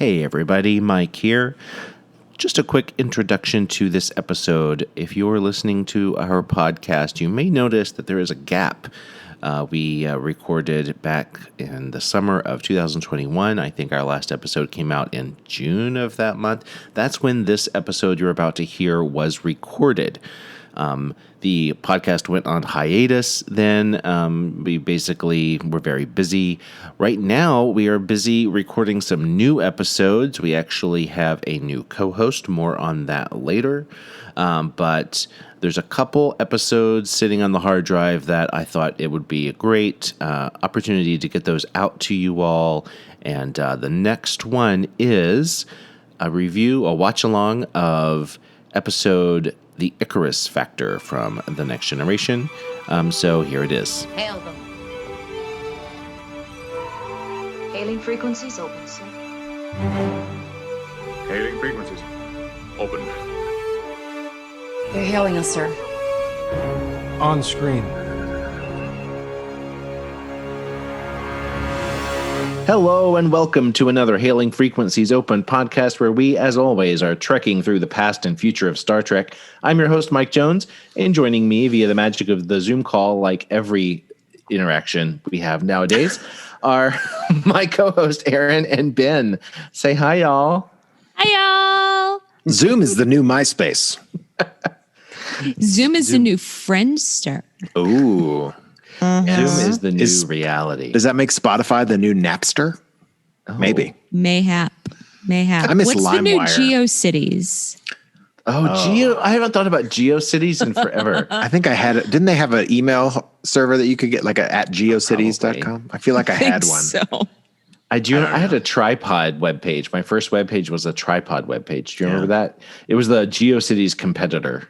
Hey everybody, Mike here. Just a quick introduction to this episode. If you're listening to our podcast, you may notice that there is a gap. We recorded back in the summer of 2021. I think our last episode came out in June of that month. That's when this episode you're about to hear was recorded. The podcast went on hiatus then. We basically were very busy. Right now, we are busy recording some new episodes. We actually have a new co-host. More on that later. But there's a couple episodes sitting on the hard drive that I thought it would be a great opportunity to get those out to you all. And the next one is a review, a watch-along of episode The Icarus Factor from The Next Generation. So here it is. Hail them. Hailing frequencies open, sir. Hailing frequencies. Open. They're hailing us, sir. On screen. Hello and welcome to another Hailing Frequencies Open podcast where we, as always, are trekking through the past and future of Star Trek. I'm your host, Mike Jones, and joining me via the magic of the Zoom call, like every interaction we have nowadays, are my co-host, Aaron and Ben. Say hi, y'all. Hi, y'all. Zoom is the new MySpace. Zoom is the new Friendster. Ooh. Zoom is the new reality. Does that make Spotify the new Napster? Oh. Maybe. Mayhap. I miss What's the new LimeWire. GeoCities? I haven't thought about GeoCities in forever. I think I had it. Didn't they have an email server that you could get, like at geocities.com? I feel like I had one. So. I had a tripod webpage. My first webpage was a tripod webpage. Do you remember that? It was the GeoCities competitor.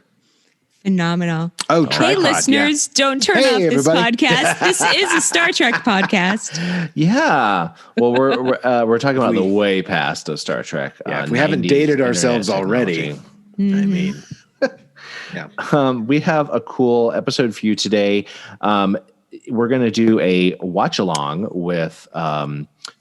Phenomenal. Oh, Hey, tripod, listeners, don't turn Hey, off this everybody. podcast. This is a Star Trek podcast. Yeah. Well, we're talking about the way past of Star Trek. Yeah, if we haven't dated ourselves already. I mean, we have a cool episode for you today. We're going to do a watch along with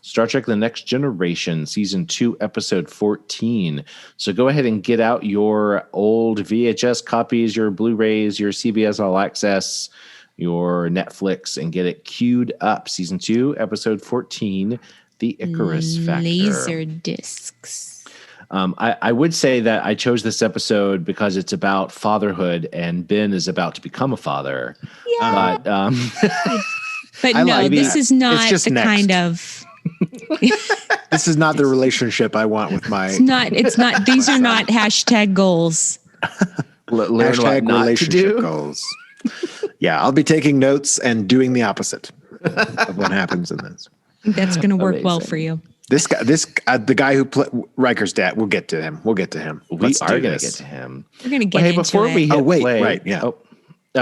Star Trek The Next Generation, Season 2, Episode 14. So go ahead and get out your old VHS copies, your Blu-rays, your CBS All Access, your Netflix, and get it queued up. Season 2, Episode 14, The Icarus Factor. Laser discs. I would say that I chose this episode because it's about fatherhood, and Ben is about to become a father. Yeah. But no, like this that. is not It's just the next. kind of... This is not the relationship I want with my It's not. These are not hashtag goals. learn what hashtag not to relationship do. goals. Yeah, I'll be taking notes and doing the opposite of what happens in this. I think that's going to work well Amazing. for you. This guy, the guy who Riker's dad. We'll get to him. We are going to get to him. We're going to get into before it. we hit wait, play, right, yeah.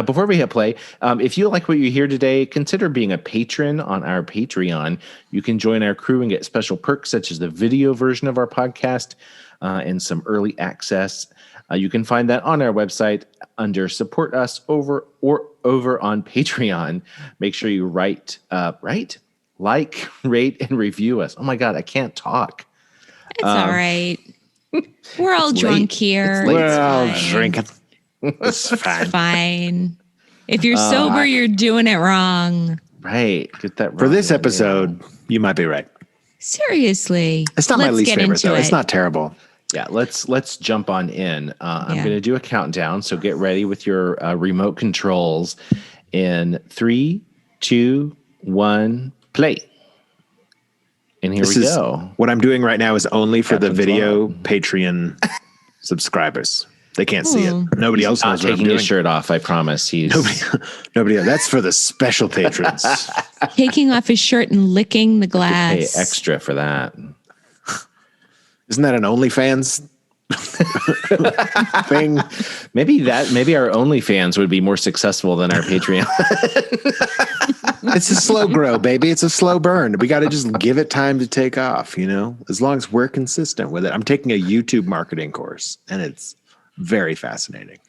Before we hit play, if you like what you hear today, consider being a patron on our Patreon. You can join our crew and get special perks such as the video version of our podcast and some early access. You can find that on our website under Support Us over on Patreon. Make sure you like, rate, and review us. Oh my God, I can't talk. It's all right. We're all It's drunk late. here. It's late. It's We're all fine. drinking. It's fine. Fine. If you're sober, you're doing it wrong. Right. Get that For wrong, this yeah. episode, you might be right. Seriously. It's not my Let's least get favorite, into though. it. It's not terrible. Yeah, let's jump on in. I'm Yeah. going to do a countdown, so get ready with your remote controls. In 3, 2, 1, play. And here we go. What I'm doing right now is only for the Captain's video log. Patreon subscribers. They can't see it. Nobody else Not knows what I'm taking doing. his shirt off, I promise. He's Nobody else. That's for the special patrons. Taking off his shirt and licking the pay glass. extra for that. Isn't that an OnlyFans thing? Maybe our OnlyFans would be more successful than our Patreon. It's a slow grow, baby. It's a slow burn. We got to just give it time to take off, as long as we're consistent with it. I'm taking a YouTube marketing course, and it's very fascinating.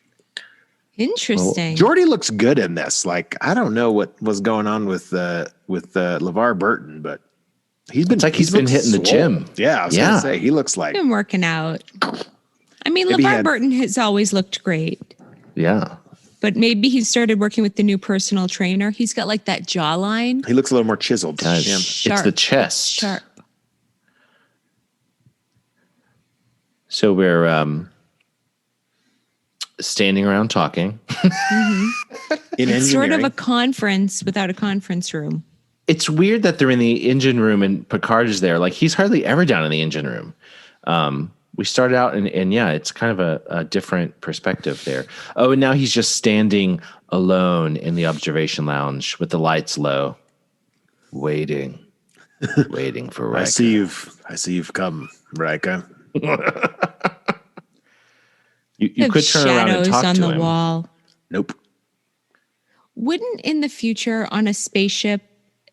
Interesting. Jordy looks good in this. Like, I don't know what was going on with LeVar Burton, but It's like he's been hitting the gym. Yeah, I was gonna say he looks like Been working out. I mean, Maybe he LeVar had- Burton has always looked great, Yeah. but maybe he started working with the new personal trainer. He's got like that jawline. he looks a little more chiseled. Does. Yeah. It's the chest. Sharp. So we're standing around talking. In It's sort of engineering. a conference without a conference room. It's weird that they're in the engine room and Picard is there. Like he's hardly ever down in the engine room. We started out and yeah, it's kind of a different perspective there. Oh, and now he's just standing alone in the observation lounge with the lights low, waiting for Riker. I see you've come, Riker. You Have could turn around and shadows talk on to the him. wall. Nope. Wouldn't in the future on a spaceship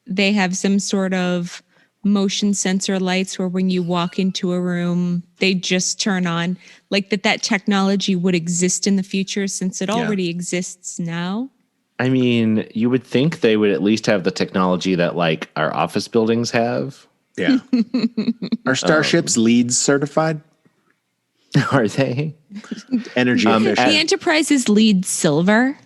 they have some sort of motion sensor lights where when you walk into a room they just turn on, like that technology would exist in the future since it already exists now? I mean, you would think they would at least have the technology that like our office buildings have. Yeah. Are starships LEED certified? Are they? Energy efficient. The Enterprise is lead silver.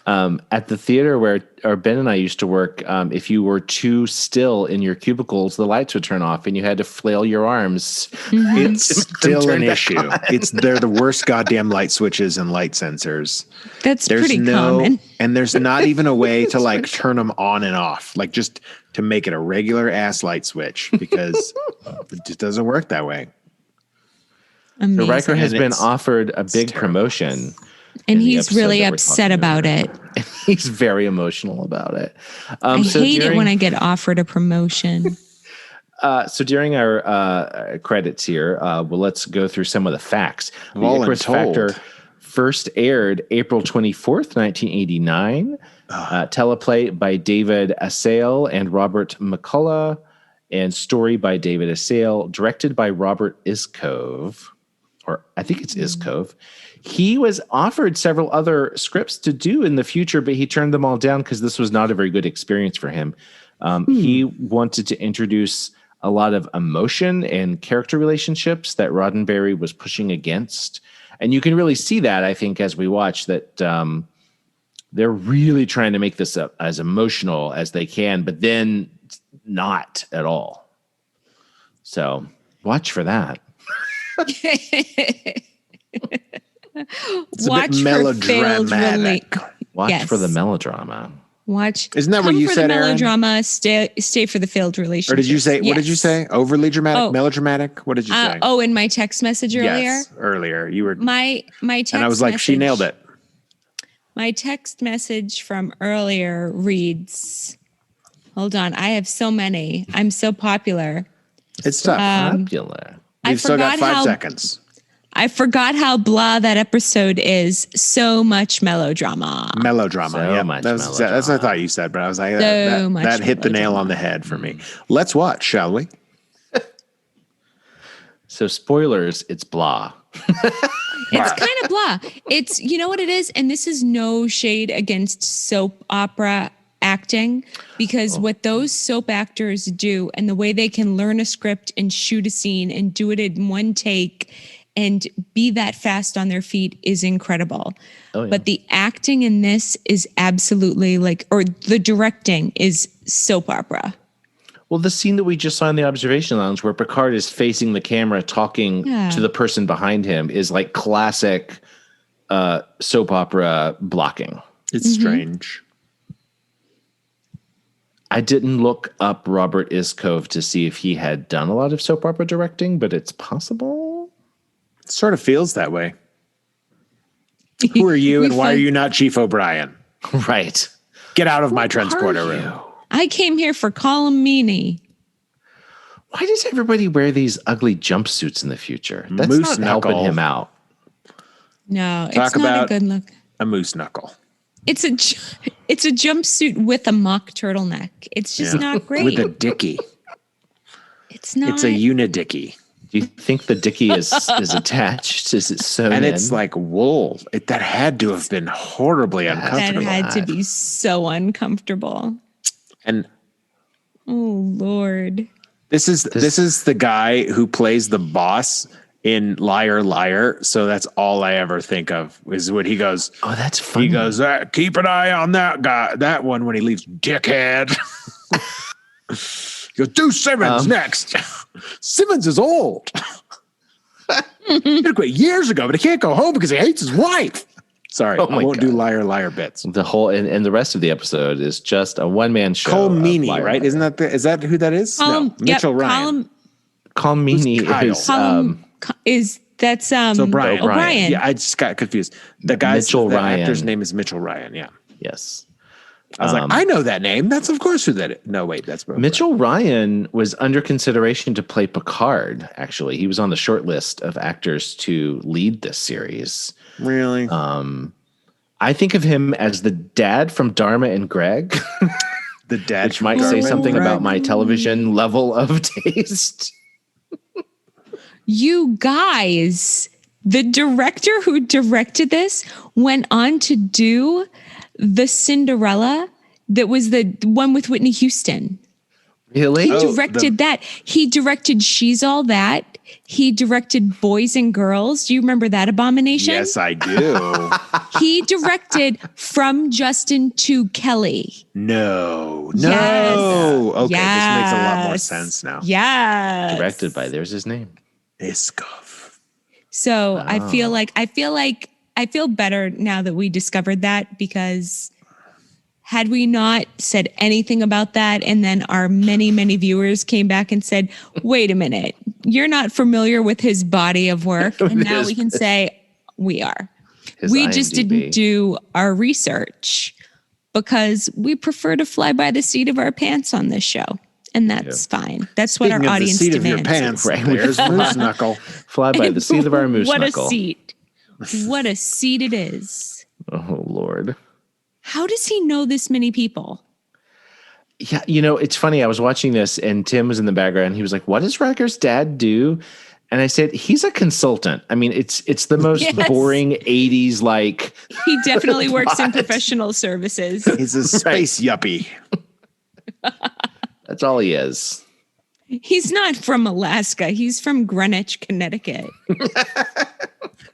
At the theater where Ben and I used to work, if you were too still in your cubicles, the lights would turn off and you had to flail your arms. It's to make them still turn an back issue. on. They're the worst goddamn light switches and light sensors. That's There's pretty common. and there's not even a way to like turn them on and off, like just to make it a regular ass light switch because it just doesn't work that way. Amazing. So Riker has And been it's- offered a big terrible. promotion. And in the he's episode really that we're upset talking about it. He's very emotional about it. I hate it when I get offered a promotion. So during our credits here, let's go through some of the facts. The Icarus Factor first aired April 24th, 1989. Teleplay by David Assail and Robert McCullough, and story by David Assail, directed by Robert Iskov, or I think it's Iskov. He was offered several other scripts to do in the future, but he turned them all down because this was not a very good experience for him. He wanted to introduce a lot of emotion and character relationships that Roddenberry was pushing against. And you can really see that, I think, as we watch that they're really trying to make this up as emotional as they can, but then not at all. So watch for that. It's Watch a bit for failed melodramatic. Watch Yes. for the melodrama. Watch. Isn't that what Come you for said, the Aaron? melodrama. Stay for the failed relationship. Or did you say, what did you say? Overly dramatic, Oh. melodramatic? What did you say? In my text message earlier. Yes, earlier. You were, My text and I was like, she message- nailed it. My text message from earlier reads, hold on, I have so many. I'm so popular. It's tough. Popular. We've still got forgot 5 seconds. I forgot how blah that episode is. So much melodrama. Melodrama. So Yeah, much that's what I thought you said, but I was like, much that hit the nail melodrama. on the head for me. Let's watch, shall we? So spoilers, it's blah. It's kind of blah. It's, you know what it is? And this is no shade against soap opera acting, because what those soap actors do and the way they can learn a script and shoot a scene and do it in one take and be that fast on their feet is incredible. Oh, yeah. But the acting in this is absolutely or the directing is soap opera. Well, the scene that we just saw in the observation lounge where Picard is facing the camera talking Yeah. to the person behind him is like classic soap opera blocking. It's strange. I didn't look up Robert Iskov to see if he had done a lot of soap opera directing, but it's possible. It sort of feels that way. Who are you and why are you not Chief O'Brien? Right. Get out of my transporter room. I came here for Colin Meaney. Why does everybody wear these ugly jumpsuits in the future? That's Moose not helping knuckle. him out. No, Talk it's not about- a good look. A moose knuckle. It's a jumpsuit with a mock turtleneck. It's just not great. With a dicky. It's not. It's a unidicky. Do you think the dicky is attached? Is it sewn And in? it's like wool. That had to have been horribly that uncomfortable. had to be so uncomfortable. And Oh Lord. This is the guy who plays the boss in Liar Liar. So that's all I ever think of is when he goes. Oh, that's funny. He goes, keep an eye on that guy. That one when he leaves, dickhead. He goes, do Simmons next. Simmons is old. He quit years ago, but he can't go home because he hates his wife. Sorry, I won't do Liar Liar bits. The whole and the rest of the episode is just a one-man show. Cole Meany, right? Isn't that is that who that is? Mitchell Ryan. Cole Meany is that's O'Brien. Yeah, I just got confused. The actor's name is Mitchell Ryan. Yeah. Yes. I was like, I know that name. That's of course who that is. No, wait, that's Mitchell Ryan was under consideration to play Picard. Actually, he was on the short list of actors to lead this series. Really? I think of him as the dad from Dharma and Greg. The dad, which might say something about my television level of taste. You guys, the director who directed this went on to do the Cinderella that was the one with Whitney Houston. Really? He directed that. He directed She's All That. He directed Boys and Girls. Do you remember that abomination? Yes, I do. He directed From Justin to Kelly. No. Yes. Okay, yes. This makes a lot more sense now. Yeah. Directed by, there's his name. Iskov. So I feel better now that we discovered that, because had we not said anything about that, and then our many, many viewers came back and said, wait a minute, you're not familiar with his body of work. And now we can say we are. We just didn't do our research because we prefer to fly by the seat of our pants on this show. And that's fine. That's what our audience the seat demands. Of your pants, right? There's Moose Knuckle. Fly by the seat of our Moose Knuckle. What a seat. What a seat it is. Oh, Lord. How does he know this many people? Yeah, it's funny. I was watching this and Tim was in the background. He was like, what does Riker's dad do? And I said, he's a consultant. I mean, it's the most boring 80s, like. He definitely works in professional services. He's a space yuppie. That's all he is. He's not from Alaska. He's from Greenwich, Connecticut.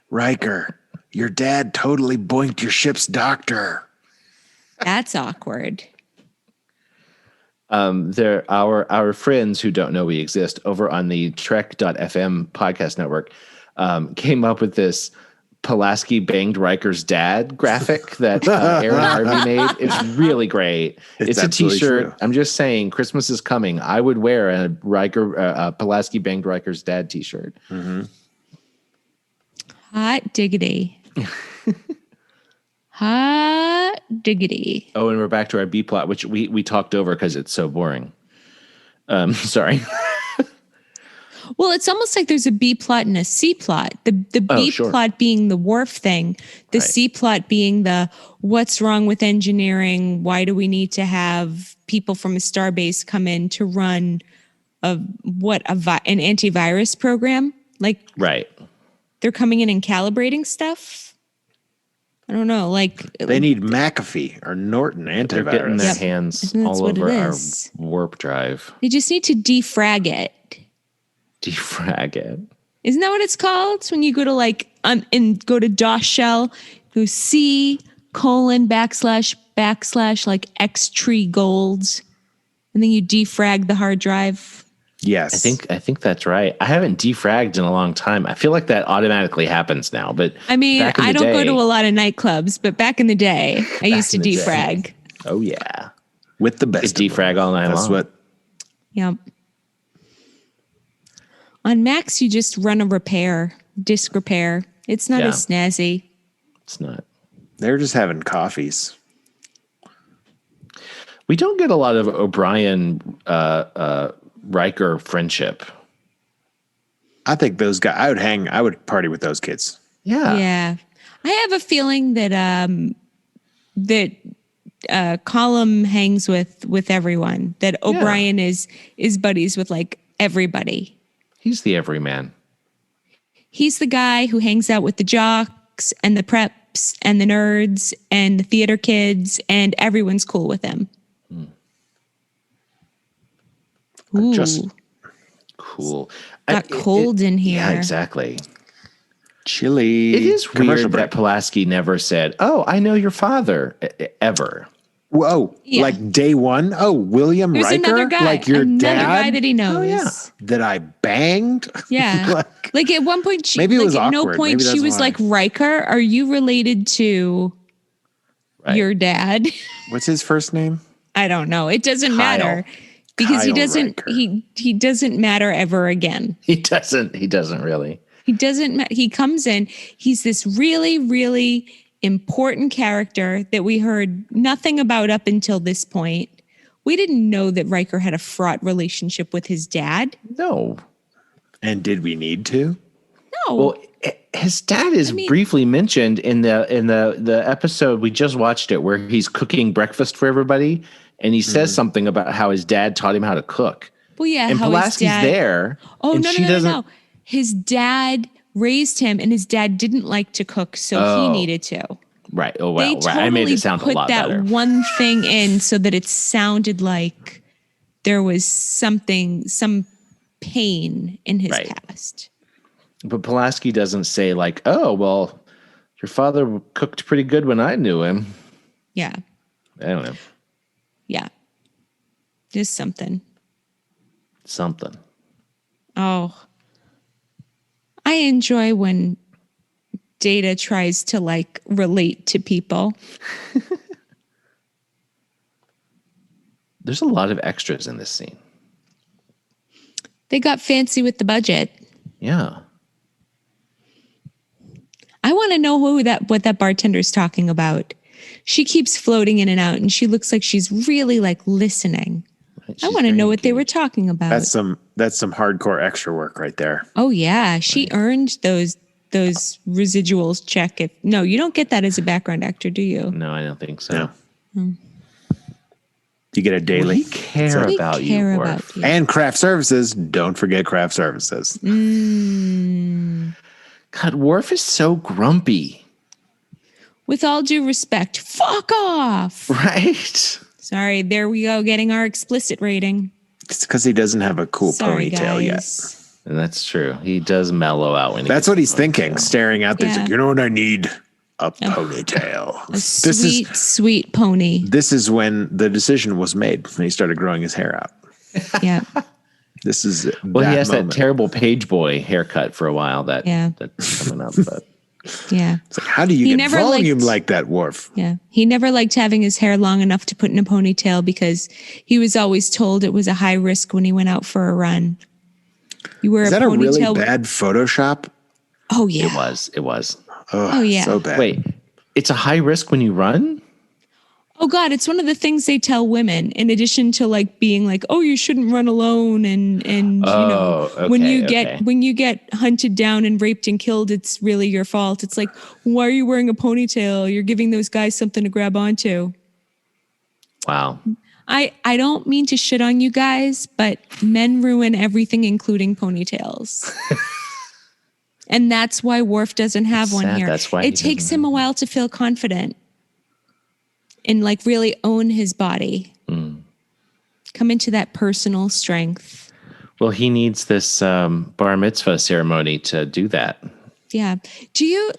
Riker, your dad totally boinked your ship's doctor. That's awkward. They're our friends who don't know we exist over on the Trek.fm podcast network came up with this Pulaski banged Riker's dad graphic that Aaron Harvey made. It's really great. It's a t-shirt. True. I'm just saying, Christmas is coming. I would wear a Pulaski banged Riker's dad t-shirt. Mm-hmm. Hot diggity. Hot diggity. Oh, and we're back to our B plot, which we talked over because it's so boring. Sorry. Well, it's almost like there's a B plot and a C plot. The B plot being the Worf thing, the C plot being the what's wrong with engineering? Why do we need to have people from a starbase come in to run an antivirus program? Like, right. They're coming in and calibrating stuff. I don't know. Like, they need McAfee or Norton antivirus. They're getting their hands all over our warp drive. They just need to defrag it. Defrag it. Isn't that what it's called? It's when you go to and go to DOS shell, go C:// like X tree golds, and then you defrag the hard drive. Yes. I think that's right. I haven't defragged in a long time. I feel like that automatically happens now, but I mean, I don't go to a lot of nightclubs, but back in the day, I used to defrag. Oh yeah. With the best. Defrag all night long. That's what. Yep. On Macs, you just run a disk repair. It's not as snazzy. It's not. They're just having coffees. We don't get a lot of O'Brien Riker friendship. I think those guys. I would party with those kids. Yeah. Yeah. I have a feeling that Colum hangs with everyone. That O'Brien is buddies with like everybody. He's the everyman. He's the guy who hangs out with the jocks and the preps and the nerds and the theater kids, and everyone's cool with him. Ooh, Just Cool. got cold in here. Yeah, exactly. chili. It is commercial weird that break. Pulaski never said, "Oh, I know your father," ever. Whoa, Yeah. like day one? Oh, William There's Riker? another guy. Like your another dad? guy that he knows. Oh, yeah. That I banged? Yeah. Like- like at one point, Maybe it was at no awkward. point Maybe she that's was why. like, Riker, are you related to Right. your dad? What's his first name? I don't know. It doesn't matter because he Kyle doesn't. Riker. He doesn't matter ever again. He doesn't really. He doesn't. He comes in. He's this really, really important character that we heard nothing about up until this point. We didn't know that Riker had a fraught relationship with his dad. No. And did we need to? No. Well, his dad is briefly mentioned in the episode we just watched it, where he's cooking breakfast for everybody, and he says something about how his dad taught him how to cook. Well, yeah. And how Pulaski's his dad, there. Oh, and no, she no, no, doesn't. no. His dad raised him, and his dad didn't like to cook, so he needed to. Right. Oh, They well, totally right. I made it sound a put lot that better. one thing in so that it sounded like there was some pain in his Right. past. But Pulaski doesn't say like, "Oh, well, your father cooked pretty good when I knew him." Yeah. I don't know. Yeah. Just something. Something. Oh. I enjoy when Data tries to like relate to people. There's a lot of extras in this scene. They got fancy with the budget. Yeah. I want to know what that bartender's talking about. She keeps floating in and out, and she looks like she's really like listening. Right, I she's want to very know what they were engaged. talking about. That's some hardcore extra work right there. Oh yeah, she earned those residuals check. No, you don't get that as a background actor, do you? No, I don't think so. No. You get a daily. We care We about care you, about Worf. you. And craft services. Don't forget craft services. God, Worf is so grumpy. With all due respect, fuck off. Right? Sorry, there we go, getting our explicit rating. It's because he doesn't have a cool Sorry, ponytail yet. guys. And that's true. He does mellow out when he That's gets what he's the thinking, ponytail. staring out there. He's Yeah. like, you know what I need? A ponytail. A sweet pony. This is when the decision was made when he started growing his hair out. Yeah. This is Well, he has moment. that terrible page boy haircut for a while that's coming up. But Yeah. It's like, how do you He get never volume liked- like that, Worf? Yeah. He never liked having his hair long enough to put in a ponytail because he was always told it was a high risk when he went out for a run. You wear Is a that a really ponytail. bad Photoshop? Oh yeah. it was. Oh yeah. So bad. Wait, it's a high risk when you run? Oh God, it's one of the things they tell women in addition to like being like, oh, you shouldn't run alone and when you get hunted down and raped and killed, it's really your fault. It's like, why are you wearing a ponytail? You're giving those guys something to grab onto. Wow. I don't mean to shit on you guys, but men ruin everything, including ponytails. And that's why Worf doesn't have one sad. here. That's why he it takes doesn't him a while to feel confident and like really own his body. Come into that personal strength. Well, he needs this bar mitzvah ceremony to do that. Yeah. Do you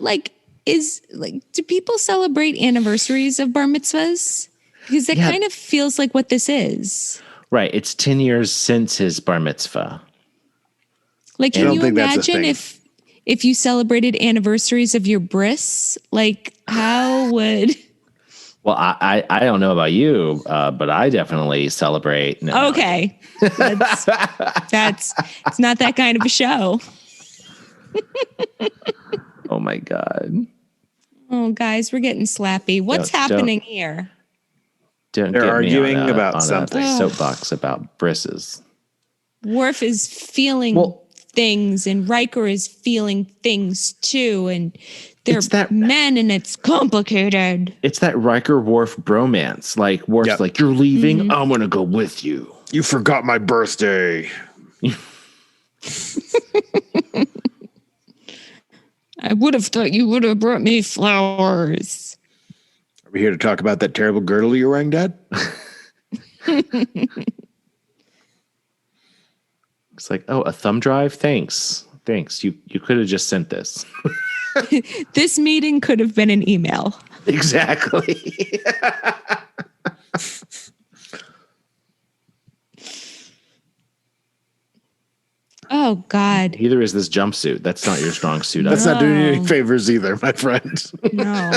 do people celebrate anniversaries of bar mitzvahs? Because that Yeah. kind of feels like what this is. Right. It's 10 years since his bar mitzvah. Like, I can don't you think that's a imagine thing. if you celebrated anniversaries of your bris? Like, how would? Well, I don't know about you, but I definitely celebrate. No, Okay, that's it's not that kind of a show. Oh my God. Oh, guys, we're getting slappy. What's Don't- happening here? Don't They're get me arguing on about on something. a soapbox about brisses. Worf is feeling things, and Riker is feeling things too, and they're It's that- men, and it's complicated. It's that Riker Worf bromance. Like Worf's Yep. like, you're leaving, I'm gonna go with you. You forgot my birthday. I would have thought you would have brought me flowers. Are we here to talk about that terrible girdle you're wearing, Dad? It's like, oh, a thumb drive? Thanks. You could have just sent this. This meeting could have been an email. Exactly. Oh, God. Neither is this jumpsuit. That's not your strong suit. That's not doing you any No. favors either, my friend. No.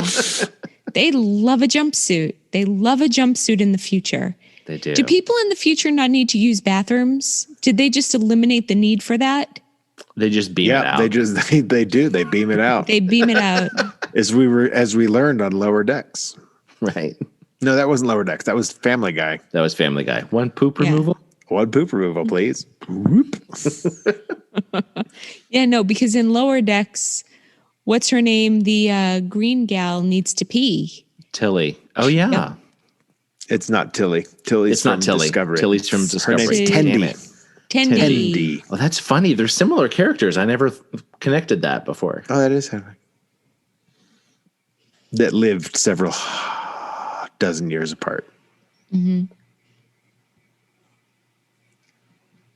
They love a jumpsuit. They love a jumpsuit in the future. They do. Do people in the future not need to use bathrooms? Did they just eliminate the need for that? They just beam it out. they do. They beam it out. They beam it out. as we learned on Lower Decks. Right. No, that wasn't Lower Decks. That was Family Guy. That was Family Guy. One poop Yeah. removal? One poop removal, please. Whoop. Yeah, no, because in Lower Decks, what's her name? The green gal needs to pee. Tilly. Oh, yeah. Yep. It's not Tilly. Tilly's It's not from Tilly. Discovery. Tilly's from Her Discovery. name's Damn Tendi. it. Tendi. Tendi. Well, that's funny. They're similar characters. I never connected that before. Oh, that is her. That lived several dozen years apart.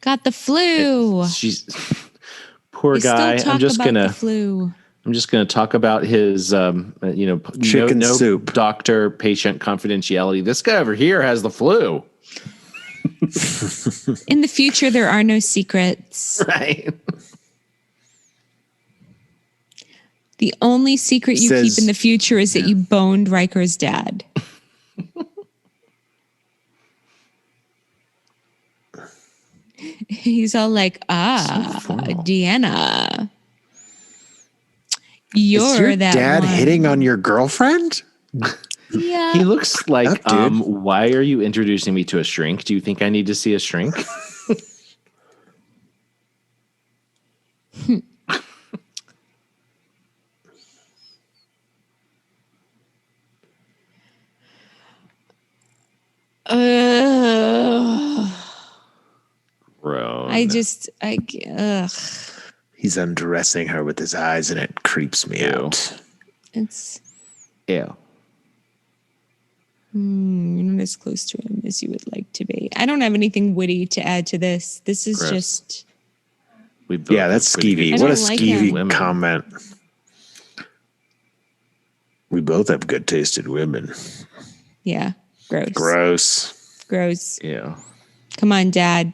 Got the flu. She's poor We guy. still talk about the flu. I'm just gonna talk about his Chicken soup. doctor patient confidentiality. This guy over here has the flu. In the future, there are no secrets. Right. The only secret you Says- keep in the future is that you boned Riker's dad. He's all like, formal. Deanna, you're Is your that dad one. hitting on your girlfriend? Yeah. He looks like, Up, dude. why are you introducing me to a shrink? Do you think I need to see a shrink? Bro. Ugh. He's undressing her with his eyes, and it creeps me out. It's, Ew. you're not as close to him as you would like to be. I don't have anything witty to add to this. This is Gross. just, We both Yeah, that's have pretty skeevy. good I What a don't like skeevy him. comment. We both have good tasted women. yeah, gross. Gross. Gross. Yeah. Come on, Dad.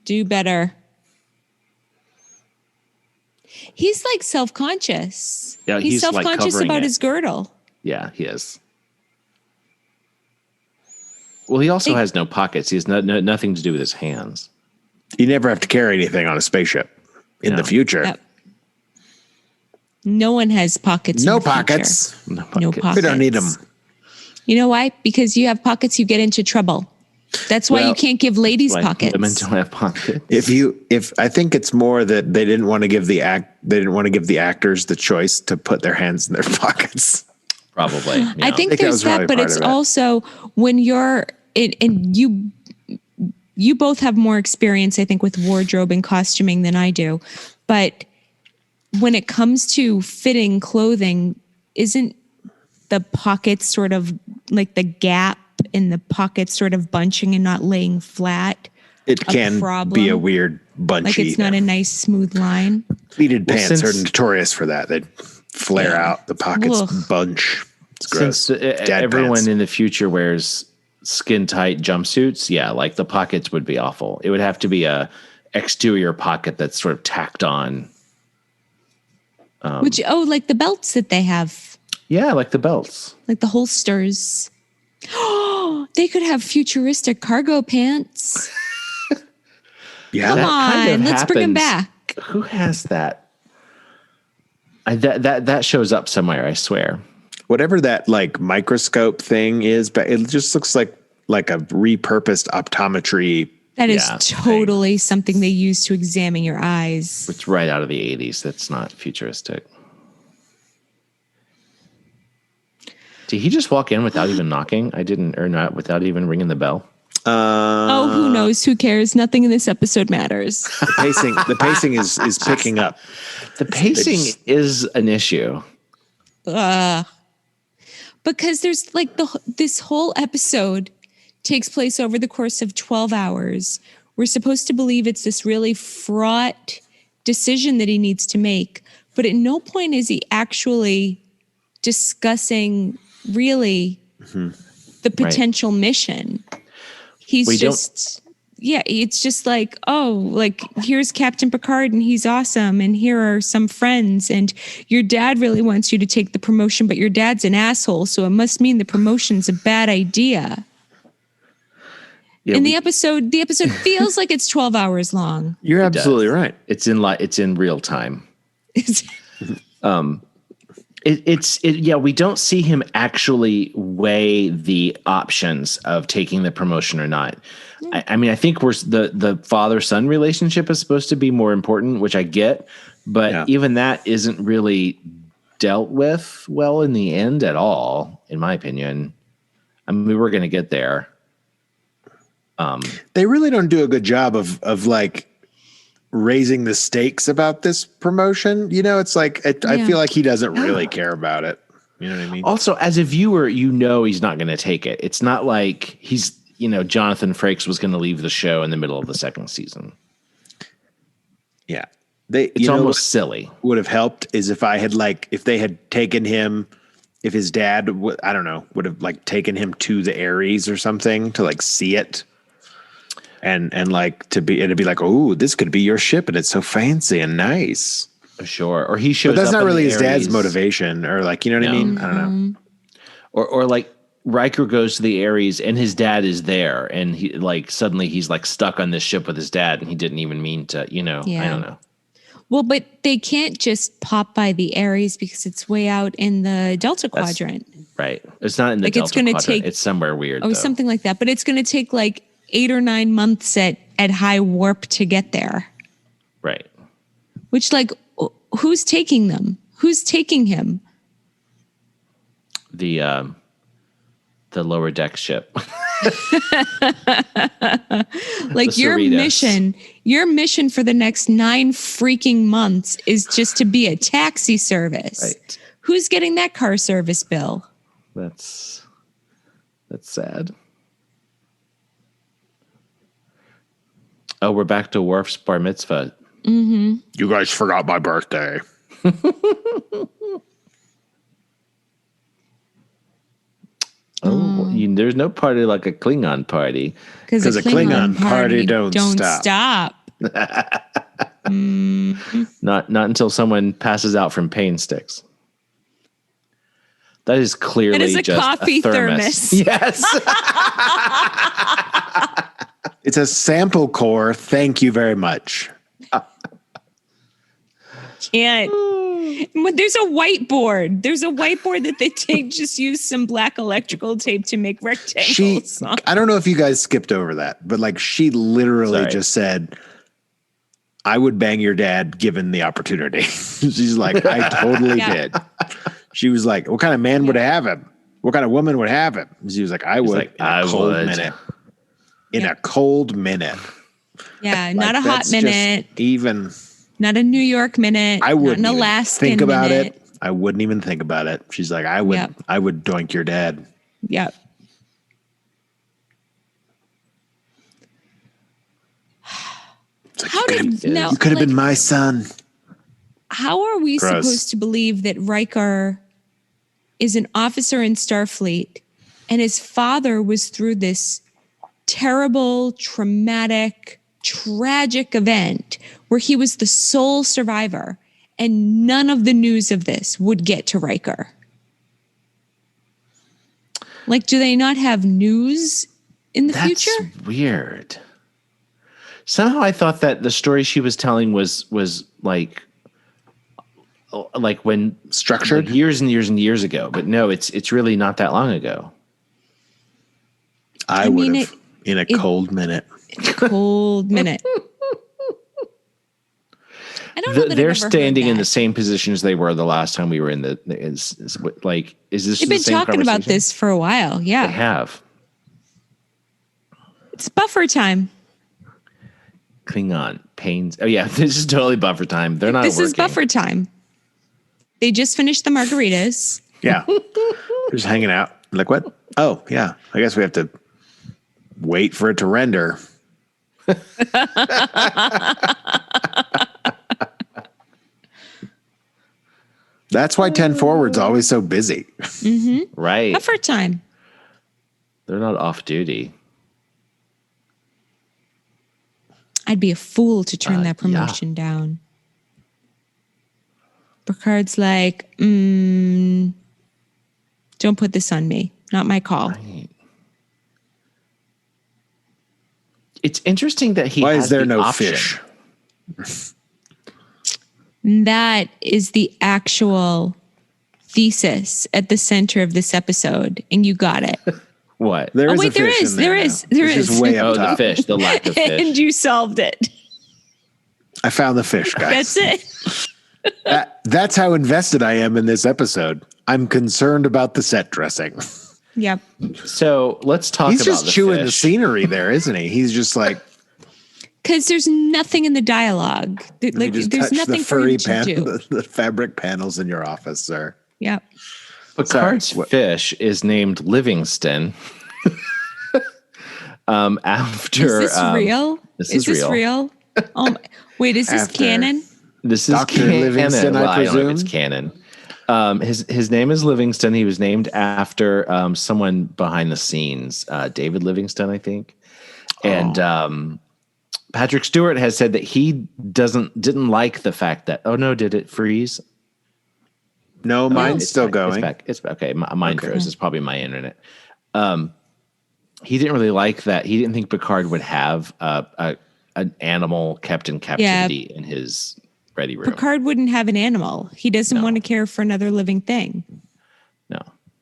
Do better. He's like self-conscious. Yeah, he's he's, like, self-conscious covering about it. his girdle. Yeah, he is. Well, he also has no pockets. He has nothing to do with his hands. You never have to carry anything on a spaceship in the No. future. Yep. No one has pockets. No in the future. pockets. No No pockets. pockets. We don't need them. You know why? Because you have pockets, you get into trouble. That's why Well, you can't give ladies Like, pockets. women don't have pockets. If I think it's more that they didn't want to give the actors the choice to put their hands in their pockets. Probably. Yeah. I think that there's was probably that, but part it's of it. also when you're and you both have more experience, I think, with wardrobe and costuming than I do. But when it comes to fitting clothing, isn't the pockets sort of like the gap in the pockets sort of bunching and not laying flat? It can problem? be a weird bunchy. Like it's not a nice smooth line. Pleated Well, pants are since- notorious for that. They flare out. The pockets Ugh. bunch. It's gross. Since Dad everyone pants. in the future wears skin tight jumpsuits, yeah, like the pockets would be awful. It would have to be a exterior pocket that's sort of tacked on. Like the belts that they have, Yeah, like the belts. like the holsters. Oh, they could have futuristic cargo pants. Yeah, Come That on, kind of let's bring them happens. back. Who has that? That shows up somewhere, I swear. whatever that like microscope thing is, but it just looks like a repurposed optometry. That is Yeah, totally something they use to examine your eyes. It's right out of the 80s. That's not futuristic. Did he just walk in without even knocking? Not without even ringing the bell. Oh, who knows? Who cares? Nothing in this episode matters. The pacing is picking up. The pacing is an issue. Because there's like this whole episode takes place over the course of 12 hours We're supposed to believe it's this really fraught decision that he needs to make. But at no point is he actually discussing really the potential mission. It's just like, oh, like here's Captain Picard and he's awesome. And here are some friends. And your dad really wants you to take the promotion, but your dad's an asshole. So it must mean the promotion's a bad idea. Yeah, and the episode feels like it's 12 hours long. You're absolutely right. It's in real time. We don't see him actually weigh the options of taking the promotion or not. I mean, I think the father-son relationship is supposed to be more important, which I get, but even that isn't really dealt with well in the end at all, in my opinion. I mean, we're going to get there. They really don't do a good job of like raising the stakes about this promotion. You know, it's like, I feel like he doesn't really care about it. You know what I mean? Also, as a viewer, he's not going to take it. It's not like he's, Jonathan Frakes was going to leave the show in the middle of the second season. Yeah. It's almost silly. Would have helped is if they had taken him, if his dad, would have like taken him to the Ares or something to like see it. And it'd be like, oh, this could be your ship, and it's so fancy and nice. Sure. Or he shows up. But that's not really his Ares. Dad's motivation, or like, you know what I mean? I don't know. Or like Riker goes to the Ares and his dad is there, and he like suddenly he's like stuck on this ship with his dad, and he didn't even mean to. I don't know. Well, but they can't just pop by the Ares because it's way out in the Delta Quadrant. Right. It's not in the Delta Quadrant. It's somewhere weird. Oh, something like that. But it's going to take like 8 or 9 months at high warp to get there. Right. Which, like, who's taking them? Who's taking him? The lower deck ship. Like your mission for the next 9 freaking months is just to be a taxi service. Right. Who's getting that car service bill? That's sad. Oh, we're back to Worf's bar mitzvah. Mm-hmm. You guys forgot my birthday. There's no party like a Klingon party. Because a Klingon party don't stop. Not until someone passes out from pain sticks. That is clearly a just coffee a thermos. thermos. Yes. It's a sample core. Thank you very much. Can't. There's a whiteboard. There's a whiteboard that they just use some black electrical tape to make rectangles. I don't know if you guys skipped over that, but like she literally just said, I would bang your dad given the opportunity. She's like, I totally did. She was like, what kind of man would have him? What kind of woman would have him? She was like, I would. Like, I would. Minute. In a cold minute. Yeah, not a hot minute. Even. Not a New York minute. I wouldn't not an Alaskan think about minute. it. I wouldn't even think about it. She's like, I would. Yep. I would doink your dad. Yep. Like, you could have been my son. How are we supposed to believe that Riker is an officer in Starfleet and his father was through this terrible, traumatic, tragic event where he was the sole survivor and none of the news of this would get to Riker? Like, do they not have news in the future? That's weird. Somehow I thought that the story she was telling was like when structured, like years and years and years ago. But no, it's really not that long ago. I would have in a cold minute. Cold minute. I don't know that they're standing in the same position as they were the last time we were in is this They've been talking about this for a while. Yeah, they have. It's buffer time. Klingon pains. Oh yeah, this is totally buffer time. They're not. This working. is buffer time. They just finished the margaritas. Yeah, just hanging out. Like what? Oh yeah, I guess we have to wait for it to render. That's why 10 Forward's always so busy. Right. Effort time. They're not off duty. I'd be a fool to turn that promotion down. Picard's like, don't put this on me. Not my call. Right. It's interesting that he Why has is there the no option. fish? That is the actual thesis at the center of this episode, and you got it. What? There Oh, is wait, a fish in there now. is. There It's is. just way up The top. fish, the lack of And fish. you solved it. I found the fish, guys. That's it. That's how invested I am in this episode. I'm concerned about the set dressing. Yep. So let's talk He's about just the chewing the fish. scenery there, isn't he? He's just like, Because there's nothing in the dialogue. he Like, just there's touched nothing the for him furry to do. the fabric panels in your office, sir. Yep. Picard's Sorry, what- fish is named Livingston. After Is this real? this is is this real? Oh, my, wait, is this After- canon? This is Dr. canon. Livingston, I Well, don't know if presume? it's canon. His name is Livingston. He was named after someone behind the scenes, David Livingston, I think. And Patrick Stewart has said that he didn't like the fact that did it freeze? No, mine's It's still back. going. It's back. It's back. Okay, mine froze. It's probably my internet. He didn't really like that. He didn't think Picard would have an animal kept in captivity in his ready room. Picard wouldn't have an animal. He doesn't want to care for another living thing. No.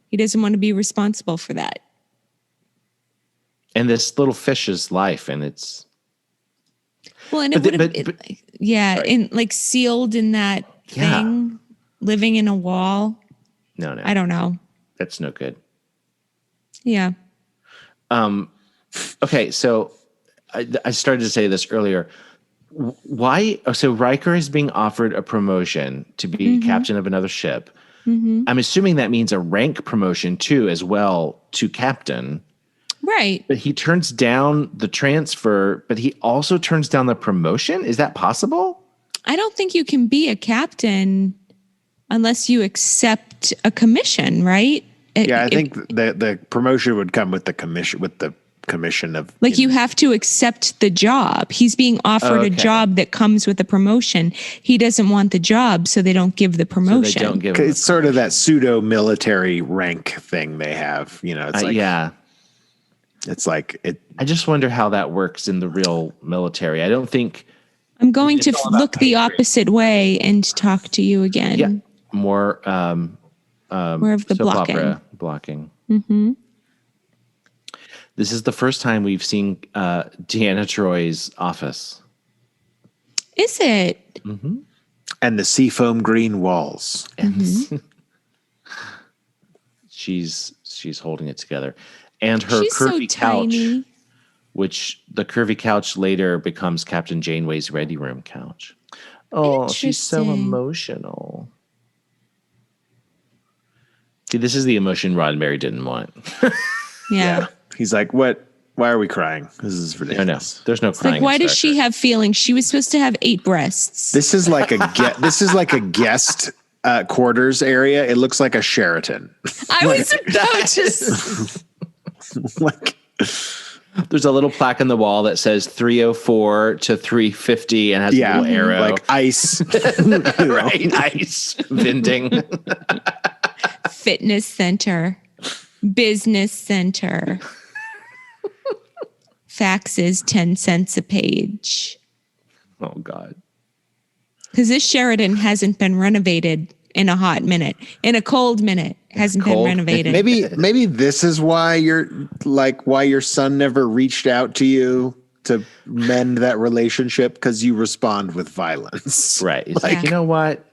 He doesn't want to be responsible for that. And this little fish's life, and it's Well, and But it the- would have, but- yeah, in like sealed in that Yeah. thing, living in a wall. no. I don't know. That's no good. Yeah. Okay, so I started to say this earlier. Why? So Riker is being offered a promotion to be captain of another ship. I'm assuming that means a rank promotion too, as well, to captain. Right. But he turns down the transfer, but he also turns down the promotion. Is that possible? I don't think you can be a captain unless you accept a commission, right? Yeah, I think the promotion would come with the commission of Like you have to accept the job. He's being offered a Okay. job that comes with a promotion. He doesn't want the job, so they don't give the So promotion. they don't give. him It's sort of that pseudo military rank thing they have. You know, it's like yeah. it's like it. I just wonder how that works in the real military. I don't think. I'm going to look the opposite way and talk to you again. Yeah, more More of the soap blocking. opera blocking. Mm-hmm. This is the first time we've seen Deanna Troy's office. Is it? And the seafoam green walls. She's holding it together, and her She's so curvy couch, tiny. which the curvy couch later becomes Captain Janeway's ready room couch. Oh, she's so Interesting. emotional. See, this is the emotion Roddenberry didn't want. Yeah. He's like, what? Why are we crying? This is No, ridiculous. there's no It's crying. like, why in does Star she Trek. have feelings? She was supposed to have 8 breasts. This is like a guest quarters area. It looks like a Sheraton. I was about to say. Like There's a little plaque on the wall that says 304 to 350 and has a little arrow. like ice. right, nice vending. Fitness center, business center. Faxes 10 cents a page. Oh God. Because this Sheridan hasn't been renovated in a hot minute. In a cold minute, hasn't been Cold? renovated. Maybe this is why why your son never reached out to you to mend that relationship, because you respond with violence. Right. It's Like- like, you know what?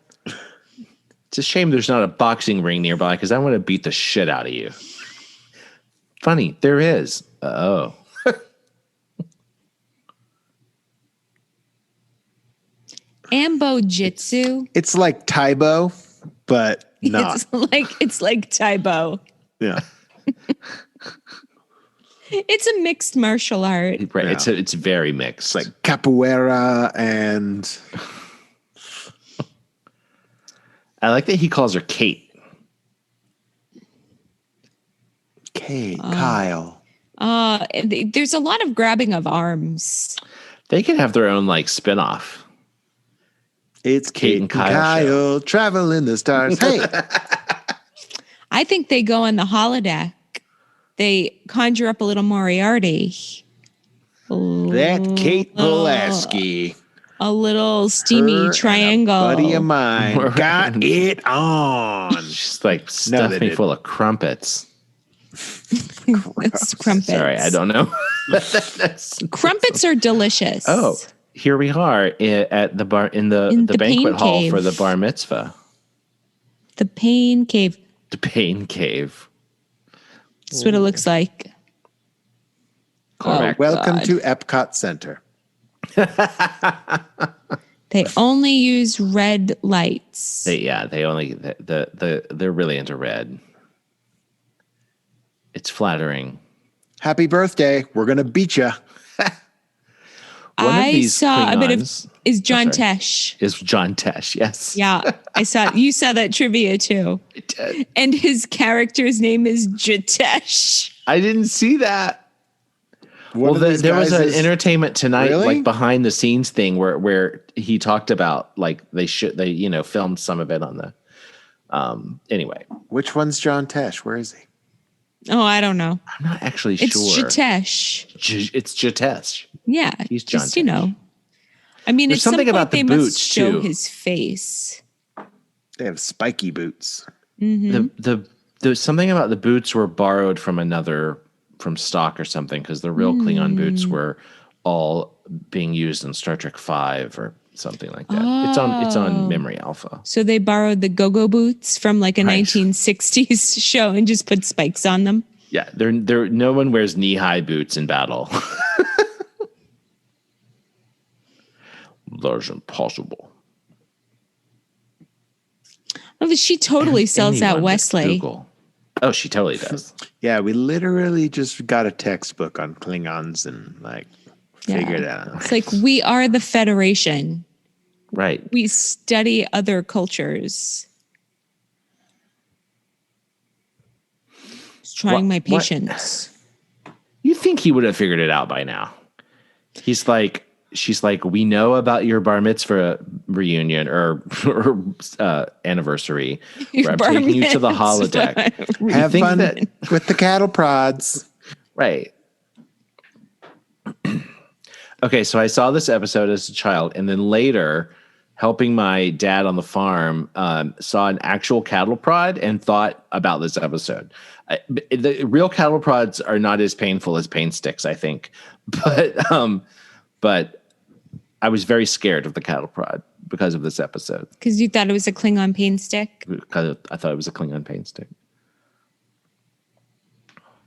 It's a shame there's not a boxing ring nearby because I want to beat the shit out of you. Funny, there is. Oh. Ambo Jitsu. It's like Taibo, but not. It's like Taibo. Yeah. It's a mixed martial art. Right. Yeah. It's very mixed. It's like capoeira and I like that he calls her Kate. Kyle. There's a lot of grabbing of arms. They could have their own like spinoff. It's Kate and Kyle traveling the stars. Hey, I think they go on the holodeck. They conjure up a little Moriarty. that Kate Pulaski, A little steamy her triangle. and a buddy of mine, got it on. She's like stuffed me didn't. full of crumpets. It's crumpets. Sorry, I don't know. Crumpets are delicious. Oh, here we are at the bar in the In the banquet pain hall cave. for the bar mitzvah. The pain cave. The pain cave. That's what it looks like. Cormac. Welcome God. to Epcot Center. They only use red lights. They only they're really into red. It's flattering. Happy birthday. We're going to beat you. One of I these saw a bit of Klingons- is John sorry. Tesh. Is John Tesh? Yes. Yeah, you saw that trivia too. I did. And his character's name is Jatesh. I didn't see that. One of these There was guys an is- Entertainment Tonight Really? like behind the scenes thing where he talked about like they filmed some of it on the anyway. Which one's John Tesh? Where is he? Oh, I don't know. I'm not actually It's sure. Jatesh. It's Jatesh. Yeah, He's John just, you know. I mean, There's at some something point about the they boots, must show too. his face. They have spiky boots. The something about the boots were borrowed from stock or something because the real Klingon boots were all being used in Star Trek V or something like that. It's on Memory Alpha. So they borrowed the go-go boots from like a Right. 1960s show and just put spikes on them. Yeah, they're no one wears knee-high boots in battle. That's impossible. Oh, she totally sells Anyone out but Wesley. Google. Oh, she totally does. Yeah, we literally just got a textbook on Klingons and like figured it out. It's like we are the Federation. Right. We study other cultures. Just trying my patience. You think he would have figured it out by now? She's like, we know about your bar mitzvah reunion or anniversary. I'm Bar taking you to the mitzvah. holodeck. You Have think fun that- with the cattle prods. Right. Okay, so I saw this episode as a child, and then later, helping my dad on the farm, saw an actual cattle prod and thought about this episode. The real cattle prods are not as painful as pain sticks, I think, but I was very scared of the cattle prod because of this episode. Because you thought it was a Klingon pain stick. Because I thought it was a Klingon pain stick.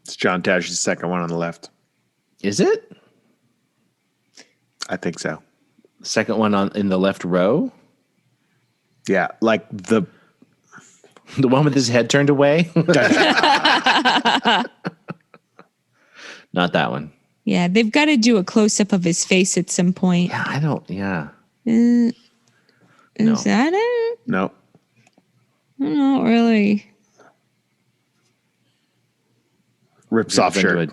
It's John Tash's second one on the left. Is it? I think so. Second one in the left row? Yeah, like the The one with his head turned away? Not that one. Yeah, they've got to do a close-up of his face at some point. Yeah. Is No. that it? no. Not really. Rips off shirt.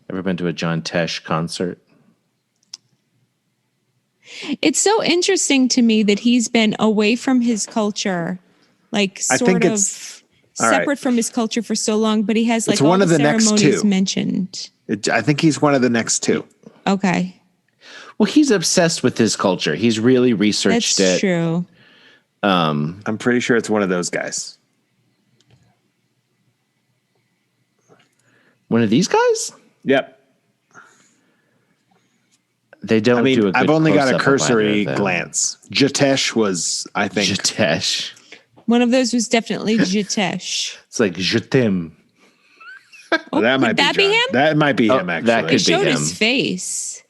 Ever been to a John Tesh concert? It's so interesting to me that he's been away from his culture, like I sort think of it's all right. separate from his culture for so long, but he has like It's all one the of the next ceremonies two. mentioned. I think he's one of the next two. Okay, Well, he's obsessed with his culture. He's really researched that's it. true. I'm pretty sure it's one of those guys. One of these guys? Yep. They don't I mean, do a good I've only got a close-up of cursory either of them. glance. Jatesh was, I think, Jatesh. One of those was definitely Jatesh. It's like je t'aime. well, that might would that be John. him? That might be Oh, him. Actually, that They could be showed him. his face.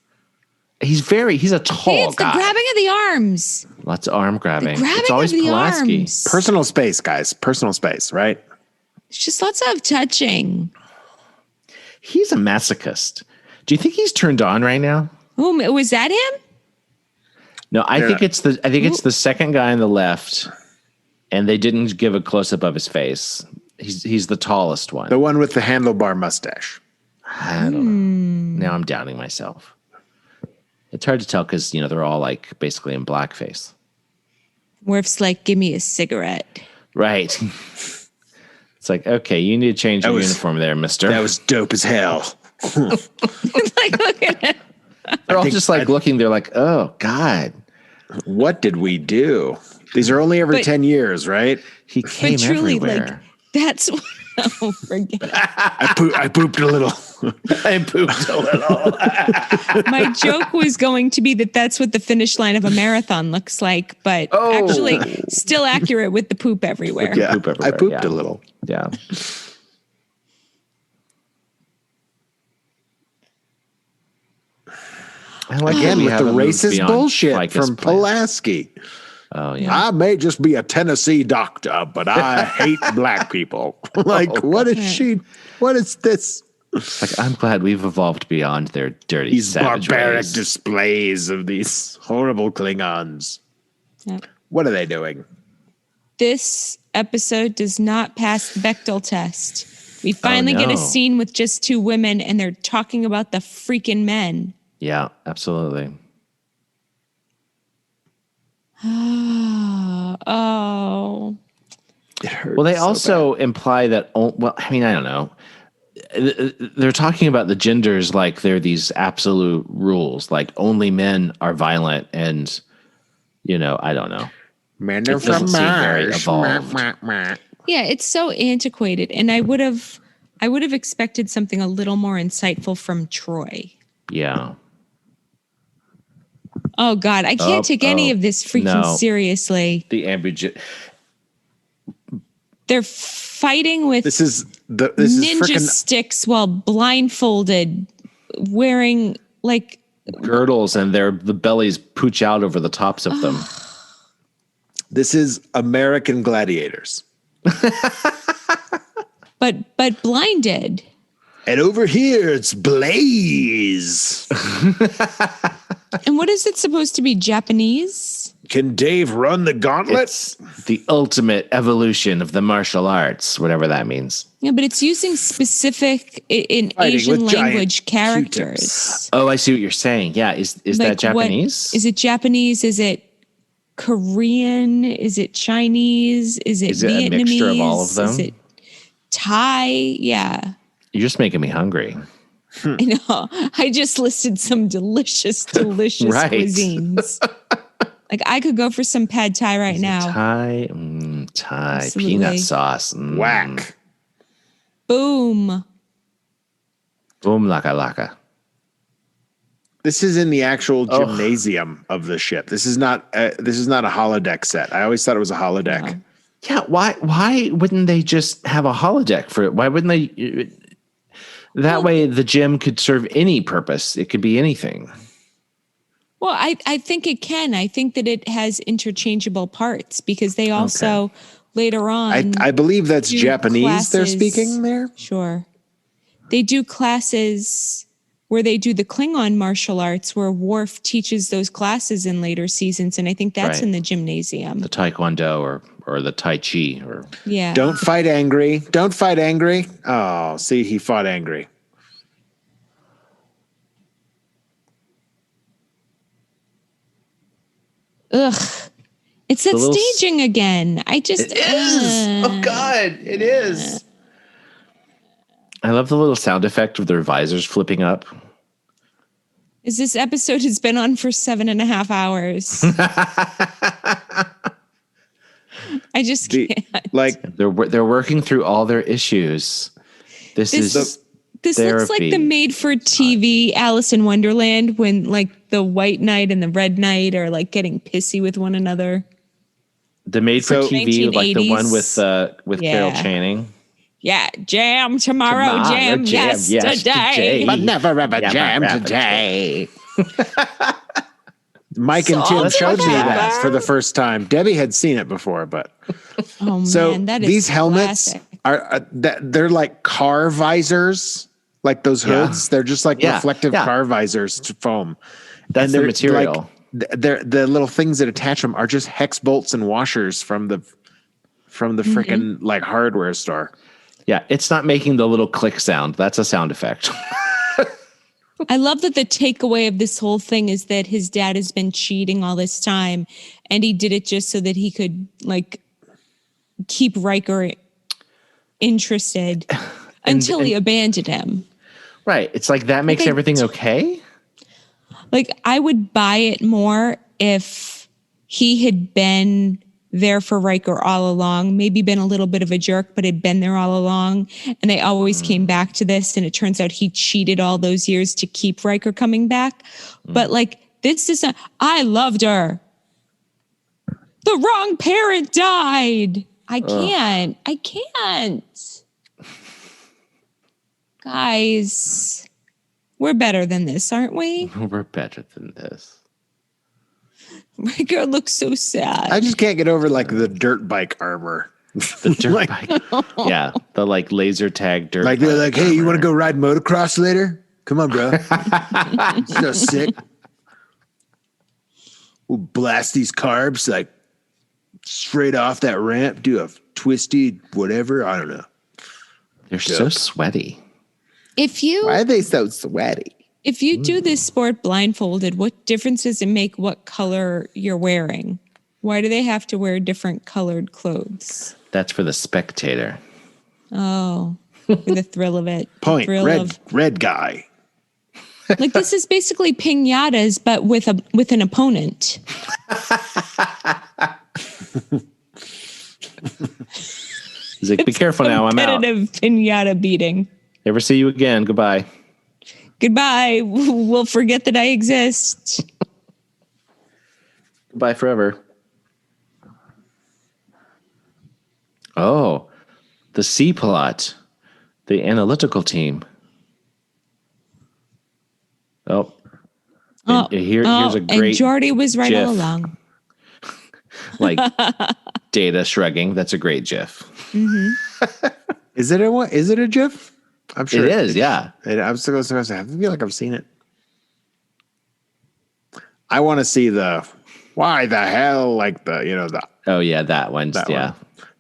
He's a tall Hey, it's the guy. grabbing of the arms. Lots of arm grabbing. Grabbing It's always of the Pulaski. arms. personal space, guys. Personal space, right? It's just lots of touching. He's a masochist. Do you think he's turned on right now? Oh, was that him? No, I think it's the second guy on the left, and they didn't give a close up of his face. He's the tallest one. The one with the handlebar mustache. I don't know. Now I'm doubting myself. It's hard to tell because they're all like basically in blackface. Worf's like, give me a cigarette. Right. It's like, okay, you need to change your uniform there, mister. That was dope as hell. Like, look at it. They're all just like looking. They're like, oh, God. What did we do? These are only every 10 years, right? He came truly, everywhere. That's what, oh, forget it. I pooped a little. I pooped a little. My joke was going to be that's what the finish line of a marathon looks like, but actually still accurate with the poop everywhere. Yeah, Poop everywhere, I pooped a little. Yeah. I like Again, we with the haven't moved racist beyond bullshit Ficus from plan. Pulaski. Oh, yeah. I may just be a Tennessee doctor, but I hate black people. Like, what is this? Like, I'm glad we've evolved beyond their dirty, These savage barbaric ways. displays of these horrible Klingons. Yep. What are they doing? This episode does not pass the Bechdel test. We finally get a scene with just two women, and they're talking about the freaking men. Yeah, absolutely. Oh. It hurts. Well, they also imply that, I mean, I don't know. They're talking about the genders like they're these absolute rules, like only men are violent and, I don't know. Men It are doesn't from seem very Mars. evolved. Yeah, it's so antiquated, and I would have expected something a little more insightful from Troy. Yeah. Oh God, I can't take any of this freaking seriously. The ambiguity. They're fighting with This is ninja freaking sticks while blindfolded, wearing like Girdles, and the bellies pooch out over the tops of them. this is American Gladiators. but blinded. And over here it's Blaze. And what is it supposed to be? Japanese? Can Dave run the gauntlet? It's the ultimate evolution of the martial arts, whatever that means. Yeah, but it's using specific in Fighting Asian with giant language characters. Q-tips. Oh, I see what you're saying. Yeah, is Like, that Japanese? Is it Japanese? Is it Korean? Is it Chinese? Is it Vietnamese? A mixture of all of them? Is it Thai? Yeah. You're just making me hungry. I know. I just listed some delicious Right. cuisines. Like I could go for some pad Thai right now. Thai, Absolutely. peanut sauce. Whack. Boom. Boom laka laka. This is in the actual gymnasium of the ship. This is not a holodeck set. I always thought it was a holodeck. No. Yeah, why wouldn't they just have a holodeck for it? Why wouldn't they? That way the gym could serve any purpose. It could be anything. Well, I think it can. I think that it has interchangeable parts because they also later on. I believe that's do Japanese they're classes. speaking there. Sure. They do classes where they do the Klingon martial arts where Worf teaches those classes in later seasons. And I think that's Right. in the gymnasium. The Taekwondo or the Tai Chi or Yeah. Don't fight angry. Don't fight angry. Oh, see, he fought angry. Ugh. It's that little staging again. I just. It is. Oh God, it is. I love the little sound effect of their visors flipping up. Is this episode has been on for 7.5 hours? I just can't. Like They're working through all their issues. This This looks like the therapy. made-for-TV Alice in Wonderland when like the White Knight and the Red Knight are like getting pissy with one another. The made for So- TV, like the one 1980s. with Carol Yeah. Channing. Yeah, jam tomorrow, jam yesterday. but never ever Yeah, jam but- today. Mike and Salt Tim showed me and that pepper. for the first time. Debbie had seen it before, but Oh so man, that is these helmets classic. are they're like car visors. Like those hoods, they're just like Yeah, reflective yeah. car visors to foam. That's the they're material. Like, they're the little things that attach them are just hex bolts and washers from the freaking like hardware store. Yeah, it's not making the little click sound. That's a sound effect. I love that the takeaway of this whole thing is that his dad has been cheating all this time, and he did it just so that he could like keep Riker interested until he abandoned him. Right. It's like that makes everything okay. Like, I would buy it more if he had been there for Riker all along, maybe been a little bit of a jerk, but had been there all along. And they always came back to this. And it turns out he cheated all those years to keep Riker coming back. But like, this is not, I loved her. The wrong parent died. I can't. Guys, we're better than this, aren't we? We're better than this. Riker looks so sad. I just can't get over like the dirt bike armor. The dirt bike. Yeah. The like laser tag dirt Like bike they're like, hey, you want to go ride motocross later? Come on, bro. So sick. We'll blast these carbs like straight off that ramp, do a twisty whatever. I don't know. They're so sweaty. Why are they so sweaty? If you do this sport blindfolded, what difference does it make what color you're wearing? Why do they have to wear different colored clothes? That's for the spectator. Oh, for the thrill of it. Point, Thrill red guy. like this is basically piñatas, but with an opponent. He's like, be careful now, I'm out. Competitive piñata beating. Never see you again. Goodbye. Goodbye. We'll forget that I exist. Goodbye forever. Oh, the C plot. The analytical team. Oh. Here's a great and Geordi was right GIF. all along. Like Data shrugging. That's a great GIF. Is it a GIF? I'm sure It is, yeah. I was going to say, I feel like I've seen it. I want to see the why the hell, like the Oh yeah, that one. Yeah. one.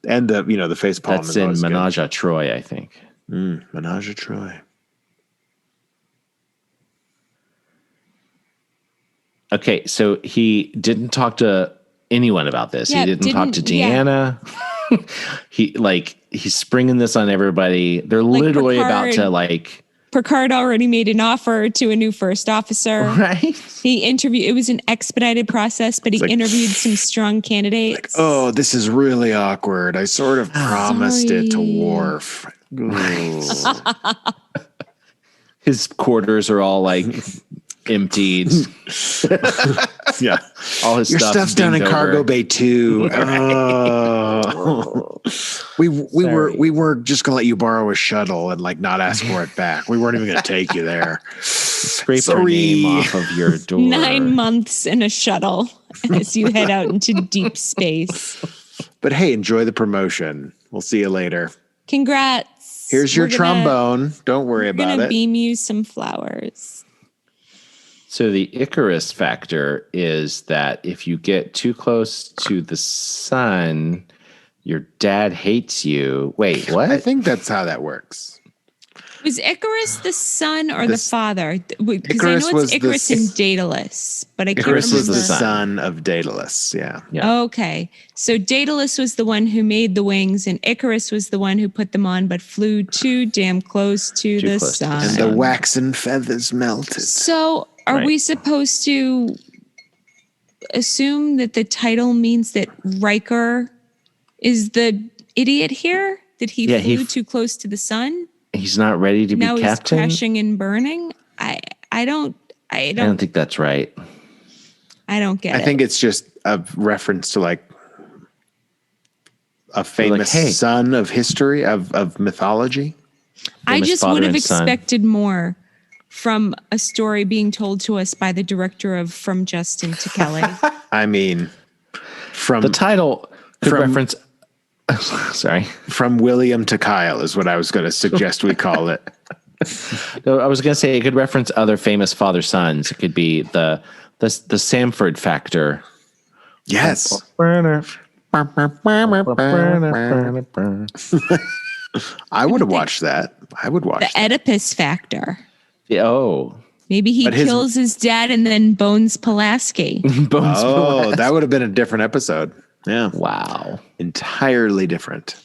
And the face palm. That's in Menage a Troy, I think. Menage a Troy. Okay, so he didn't talk to anyone about this. Yeah, he didn't talk to yeah. Deanna. He's springing this on everybody. They're literally about to Picard already made an offer to a new first officer. Right. He interviewed. It was an expedited process, but he interviewed some strong candidates. Oh, this is really awkward. I sort of promised it to Worf. His quarters are all like emptied. Yeah. All his Your stuff's down in cargo bay too. Oh. We were just gonna let you borrow a shuttle and like not ask for it back. We weren't even gonna take you there. Scrape your name off of your door. 9 months in a shuttle as you head out into deep space. But hey, enjoy the promotion. We'll see you later. Congrats. Here's your trombone. Don't worry about We're gonna it. beam you some flowers. So the Icarus factor is that if you get too close to the sun, your dad hates you. Wait, what? I think that's how that works. Was Icarus the son or the father? Because Icarus I know was it's the Icarus and Daedalus, but I can't Icarus remember. was the son of Daedalus. Yeah. Okay. So Daedalus was the one who made the wings, and Icarus was the one who put them on, but flew too damn close to the close to the sun. And the waxen feathers melted. So are we supposed to assume that the title means that Riker is the idiot here? That he flew too close to the sun? He's not ready to Now be he's captain. crashing and burning? I don't I don't think that's right. I don't get it. I think it's just a reference to like a famous son of history, of mythology. I just father would have and son. expected more from a story being told to us by the director of From Justin to Kelly. I mean, from The title could From- reference. Sorry. from William to Kyle is what I was going to suggest we call it. No, I was going to say it could reference other famous father-sons. It could be the Samford factor. Yes. I would have watched that. I would watch The that. Oedipus factor. Oh. Maybe he kills his dad and then bones Pulaski. Bones. Oh, that would have been a different episode. Yeah. Wow. Entirely different.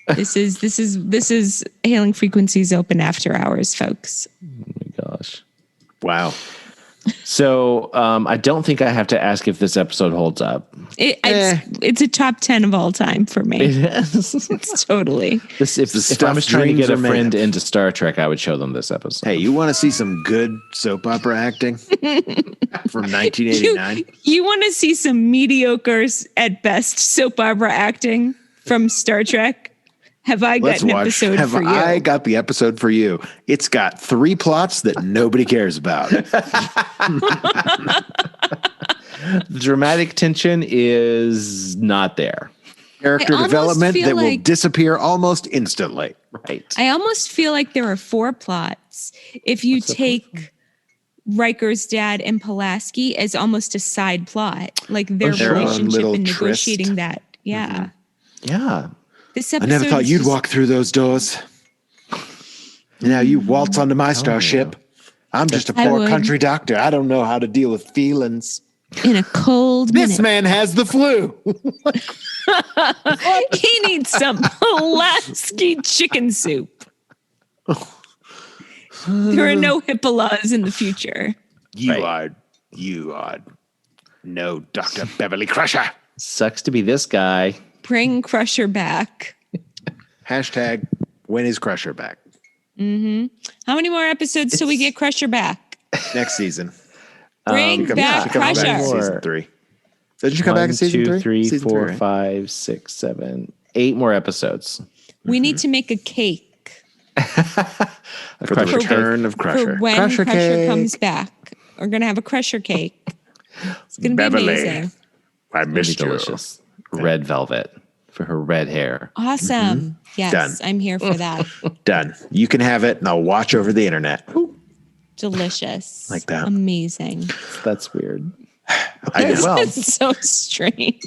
This is Hailing Frequencies Open After Hours, folks. Oh my gosh. Wow. So I don't think I have to ask if this episode holds up. It's a top 10 of all time for me. It's totally. If I was trying to get a friend into Star Trek, I would show them this episode. Hey, you want to see some good soap opera acting from 1989? You want to see some mediocre at best soap opera acting from Star Trek? Have I got an episode for you? I got the episode for you. It's got 3 plots that nobody cares about. The dramatic tension is not there. Character development that will disappear almost instantly. Right. I almost feel like there are 4 plots. If you take Riker's dad and Pulaski as almost a side plot, like their relationship and negotiating that. Yeah. Mm-hmm. Yeah. This I never thought you'd walk through those doors. Now you waltz onto my starship. I'm just a poor country doctor. I don't know how to deal with feelings. In a cold This man has the flu. He needs some Pulaski chicken soup. There are no Hippolas in the future. You are no Dr. Beverly Crusher. Sucks to be this guy. Bring Crusher back. Hashtag when is Crusher back? Mm-hmm. How many more episodes till we get Crusher back? Next season. Bring back Crusher. Back in season 3. Did you come back in season 3? 1, 2, 3, season 4, 3, right? 5, 6, 7, 8 more episodes. We need to make a cake. For the return of Crusher. For when Crusher comes back. We're going to have a Crusher cake. It's going to be amazing. I missed you. Delicious. Red velvet for her red hair. Awesome. Mm-hmm. Yes, Done. I'm here for that. Done. You can have it and I'll watch over the internet. Delicious. Like that. Amazing. That's weird. I know. Well, It's so strange.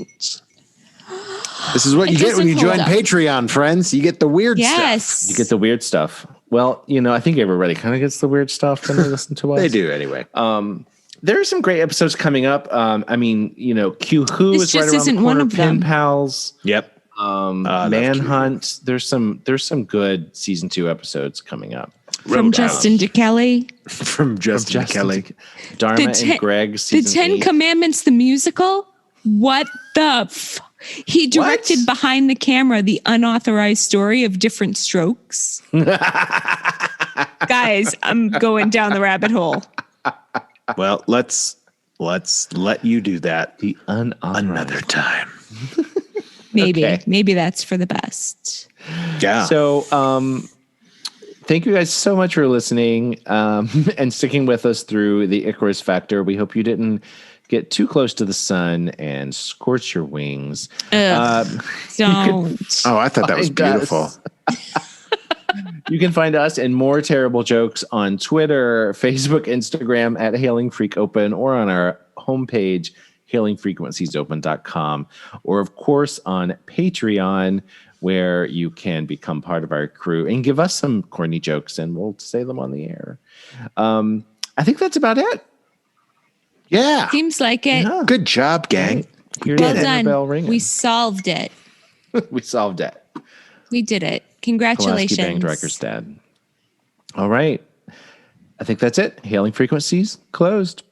this is what you get when you join Patreon, friends. You get the weird stuff. You get the weird stuff. Well, I think everybody kind of gets the weird stuff when they listen to us. They do anyway. There are some great episodes coming up. Q Who is right around the corner. Pen Pals. Yep. Manhunt. There's some good season 2 episodes coming up. From Justin DeKelly. From Justin DeKelly. Dharma and Greg. The 10 Commandments, the musical. What the He directed behind the camera the unauthorized story of Different Strokes. Guys, I'm going down the rabbit hole. Well, let's let you do that another time. Maybe that's for the best. Yeah. So, thank you guys so much for listening and sticking with us through the Icarus Factor. We hope you didn't get too close to the sun and scorch your wings. Don't. I thought that was beautiful. You can find us and more terrible jokes on Twitter, Facebook, Instagram at Hailing Freak Open, or on our homepage, hailingfrequenciesopen.com, or of course on Patreon, where you can become part of our crew and give us some corny jokes and we'll say them on the air. I think that's about it. Yeah. Seems like it. Yeah. Good job, gang. Here's Well the done. bell ringing. We solved it. We solved it. We did it. Pulaski Congratulations. banged Riker's dad. All right. I think that's it. Hailing Frequencies closed.